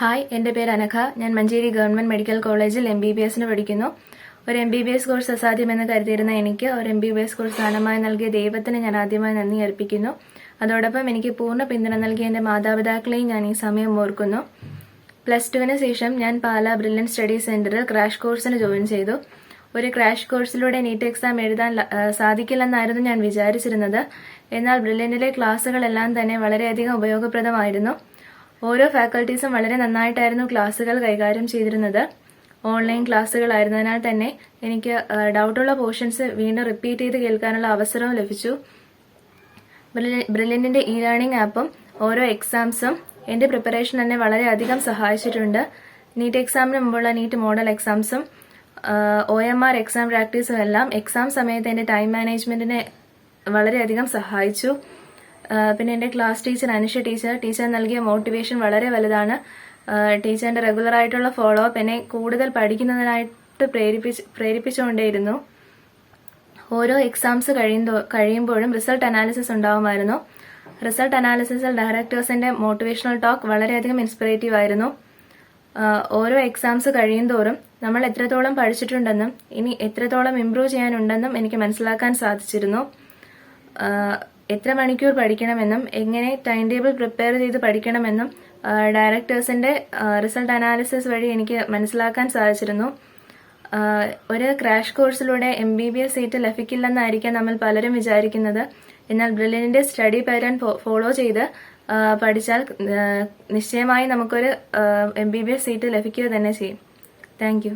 Hi, എൻ്റെ പേര് അനഖ. ഞാൻ മഞ്ചേരി ഗവൺമെന്റ് മെഡിക്കൽ കോളേജിൽ MBBS പഠിക്കുന്നു. ഒരു MBBS കോഴ്സ് അസാധ്യമെന്ന് കരുതിയിരുന്ന എനിക്ക് ഒരു MBBS കോഴ്സ് ദാനമായി നൽകിയ ദൈവത്തിന് ഞാൻ ആദ്യമായി നന്ദി അർപ്പിക്കുന്നു. അതോടൊപ്പം എനിക്ക് പൂർണ്ണ പിന്തുണ നൽകിയ എൻ്റെ മാതാപിതാക്കളെയും ഞാൻ ഈ സമയം ഓർക്കുന്നു. +2 ശേഷം ഞാൻ പാലാ ബ്രില്യൻ സ്റ്റഡി സെന്ററിൽ ക്രാഷ് കോഴ്സിന് ജോയിൻ ചെയ്തു. ഒരു ക്രാഷ് കോഴ്സിലൂടെ NEET എക്സാം എഴുതാൻ സാധിക്കില്ലെന്നായിരുന്നു ഞാൻ വിചാരിച്ചിരുന്നത്. എന്നാൽ ബ്രില്യനിലെ ക്ലാസ്സുകളെല്ലാം തന്നെ വളരെയധികം ഉപയോഗപ്രദമായിരുന്നു. ഓരോ ഫാക്കൽറ്റീസും വളരെ നന്നായിട്ടായിരുന്നു ക്ലാസ്സുകൾ കൈകാര്യം ചെയ്തിരുന്നത്. ഓൺലൈൻ ക്ലാസ്സുകളായിരുന്നതിനാൽ തന്നെ എനിക്ക് ഡൗട്ടുള്ള പോർഷൻസ് വീണ്ടും റിപ്പീറ്റ് ചെയ്ത് കേൾക്കാനുള്ള അവസരവും ലഭിച്ചു. ബ്രില്യന്റിന്റെ ലേണിംഗ് ആപ്പും ഓരോ എക്സാംസും എന്റെ പ്രിപ്പറേഷൻ എന്നെ വളരെയധികം സഹായിച്ചിട്ടുണ്ട്. NEET എക്സാമിന് മുമ്പുള്ള NEET മോഡൽ എക്സാംസും OMR എക്സാം പ്രാക്ടീസും എല്ലാം എക്സാം സമയത്ത് എന്റെ ടൈം മാനേജ്മെന്റിനെ വളരെയധികം സഹായിച്ചു. പിന്നെ എൻ്റെ ക്ലാസ് ടീച്ചർ അനുഷ ടീച്ചർ നൽകിയ മോട്ടിവേഷൻ വളരെ വലുതാണ്. ടീച്ചറിന്റെ റെഗുലർ ആയിട്ടുള്ള ഫോളോ അപ്പ് എന്നെ കൂടുതൽ പഠിക്കുന്നതിനായിട്ട് പ്രേരിപ്പിച്ചുകൊണ്ടേയിരുന്നു. ഓരോ എക്സാംസ് കഴിയുമ്പോഴും റിസൾട്ട് അനാലിസിസ് ഉണ്ടാവുമായിരുന്നു. റിസൾട്ട് അനാലിസിസിൽ ഡയറക്ടേഴ്സിന്റെ മോട്ടിവേഷണൽ ടോക്ക് വളരെയധികം ഇൻസ്പിറേറ്റീവ് ആയിരുന്നു. ഓരോ എക്സാംസ് കഴിയുന്തോറും നമ്മൾ എത്രത്തോളം പഠിച്ചിട്ടുണ്ടെന്നും ഇനി എത്രത്തോളം ഇംപ്രൂവ് ചെയ്യാനുണ്ടെന്നും എനിക്ക് മനസ്സിലാക്കാൻ സാധിച്ചിരുന്നു. എത്ര മണിക്കൂർ പഠിക്കണമെന്നും എങ്ങനെ ടൈം ടേബിൾ പ്രിപ്പയർ ചെയ്ത് പഠിക്കണമെന്നും ഡയറക്ടേഴ്സിന്റെ റിസൾട്ട് അനാലിസിസ് വഴി എനിക്ക് മനസ്സിലാക്കാൻ സാധിച്ചിരുന്നു. ഒരു ക്രാഷ് കോഴ്സിലൂടെ MBBS സീറ്റ് ലഭിക്കില്ലെന്നായിരിക്കാം നമ്മൾ പലരും വിചാരിക്കുന്നത്. എന്നാൽ ബ്രില്യന്റിന്റെ സ്റ്റഡി പാറ്റേൺ ഫോളോ ചെയ്ത് പഠിച്ചാൽ നിശ്ചയമായി നമുക്കൊരു MBBS സീറ്റ് ലഭിക്കുക തന്നെ ചെയ്യും. Thank you.